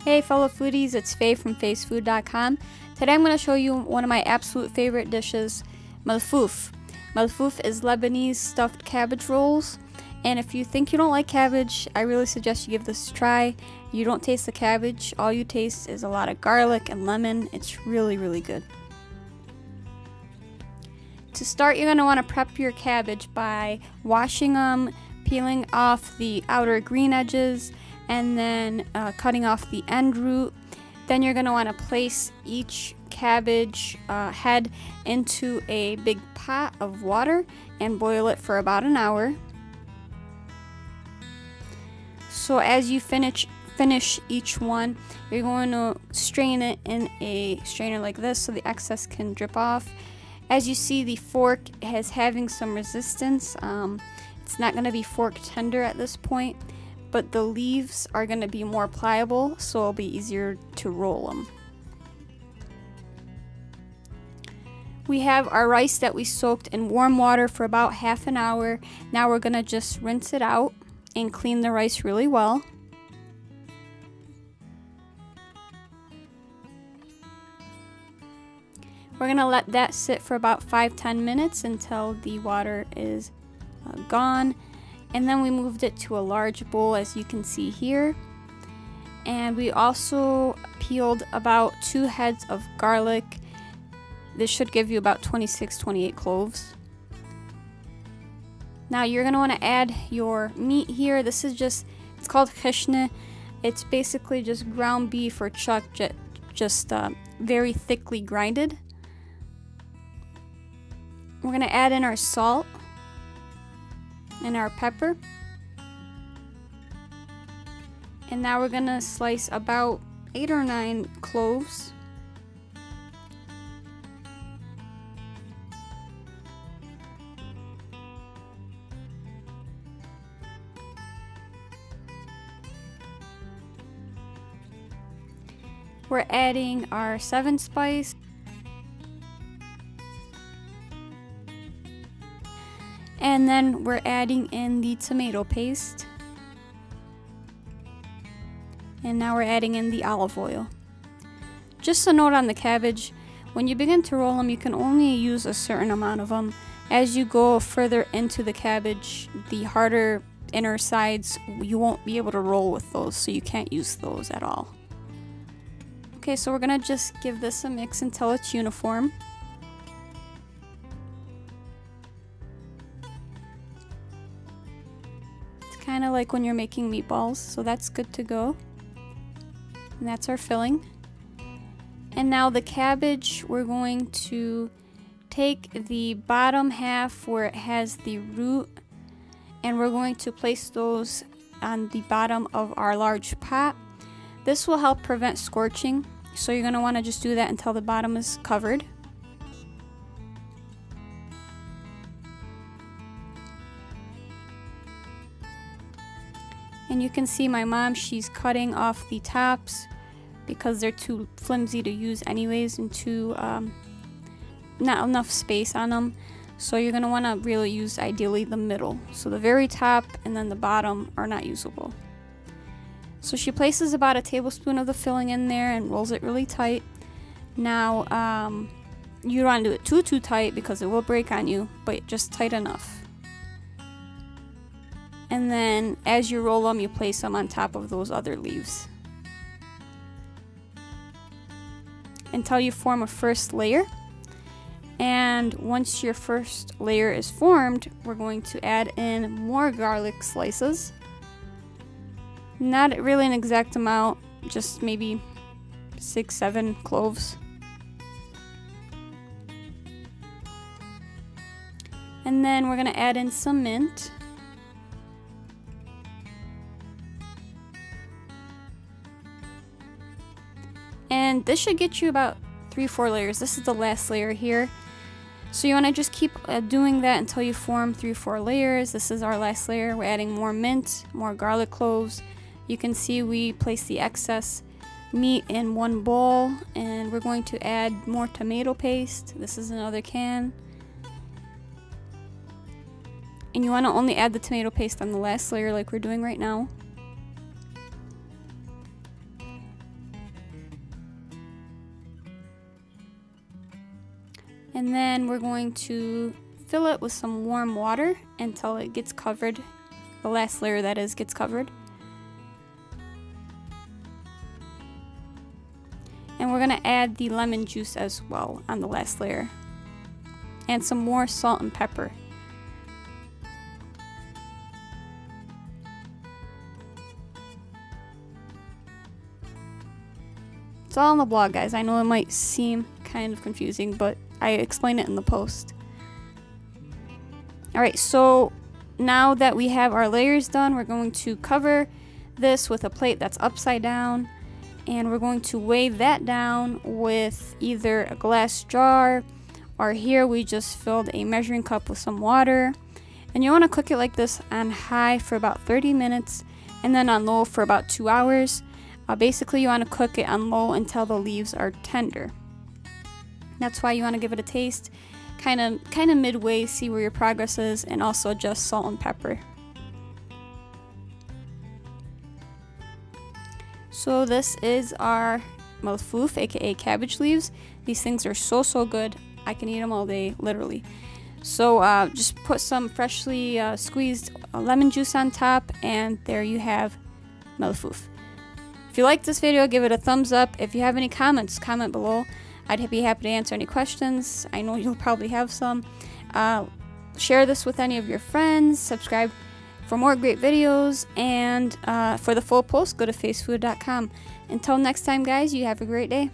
Hey fellow foodies, it's Faye from faysfood.com. Today I'm going to show you one of my absolute favorite dishes, Malfouf. Malfouf is Lebanese stuffed cabbage rolls, and if you think you don't like cabbage, I really suggest you give this a try. You don't taste the cabbage, all you taste is a lot of garlic and lemon. It's really, really good. To start, you're going to want to prep your cabbage by washing them, peeling off the outer green edges, and then cutting off the end root. Then you're going to want to place each cabbage head into a big pot of water and boil it for about an hour. So as you finish each one, you're going to strain it in a strainer like this so the excess can drip off. As you see, the fork is having some resistance. It's not going to be fork tender at this point, but the leaves are going to be more pliable, so it'll be easier to roll them. We have our rice that we soaked in warm water for about half an hour. Now we're going to just rinse it out and clean the rice really well. We're going to let that sit for about 5-10 minutes until the water is gone. And then we moved it to a large bowl, as you can see here. And we also peeled about 2 heads of garlic. This should give you about 26-28 cloves. Now you're going to want to add your meat here. This is just, it's called kishne. It's basically just ground beef or chuck, just very thickly grinded. We're going to add in our salt and our pepper. And now we're going to slice about 8 or 9 cloves. We're adding our 7 spice. And then we're adding in the tomato paste. And now we're adding in the olive oil. Just a note on the cabbage, when you begin to roll them, you can only use a certain amount of them. As you go further into the cabbage, the harder inner sides, you won't be able to roll with those, so you can't use those at all. Okay, so we're gonna just give this a mix until it's uniform. Kind of like when you're making meatballs, so that's good to go. And that's our filling. And now the cabbage, we're going to take the bottom half where it has the root, and we're going to place those on the bottom of our large pot. This will help prevent scorching, so you're going to want to just do that until the bottom is covered. And you can see my mom, she's cutting off the tops because they're too flimsy to use anyways, and too not enough space on them. So you're going to want to really use ideally the middle. So the very top and then the bottom are not usable. So she places about a tablespoon of the filling in there and rolls it really tight. Now you don't want to do it too tight because it will break on you, but just tight enough. And then as you roll them, you place them on top of those other leaves until you form a first layer. And once your first layer is formed, we're going to add in more garlic slices. Not really an exact amount, just maybe 6-7 cloves. And then we're going to add in some mint. And this should get you about 3-4 layers. This is the last layer here. So you want to just keep doing that until you form 3-4 layers. This is our last layer. We're adding more mint, more garlic cloves. You can see we place the excess meat in one bowl, and we're going to add more tomato paste. This is another can. And you want to only add the tomato paste on the last layer like we're doing right now. And then we're going to fill it with some warm water until it gets covered. The last layer, that is, gets covered. And we're going to add the lemon juice as well on the last layer. And some more salt and pepper. It's all on the blog, guys. I know it might seem kind of confusing, but I explain it in the post. Alright, so now that we have our layers done, we're going to cover this with a plate that's upside down, and we're going to weigh that down with either a glass jar, or here we just filled a measuring cup with some water. And you want to cook it like this on high for about 30 minutes and then on low for about 2 hours. Basically, you want to cook it on low until the leaves are tender. That's why you want to give it a taste, kind of midway, see where your progress is, and also adjust salt and pepper. So this is our Malfouf, aka cabbage leaves. These things are so good. I can eat them all day, literally. So just put some freshly squeezed lemon juice on top, and there you have Malfouf. If you liked this video, give it a thumbs up. If you have any comments, comment below. I'd be happy to answer any questions. I know you'll probably have some. Share this with any of your friends. Subscribe for more great videos. And for the full post, go to facefood.com. Until next time, guys, you have a great day.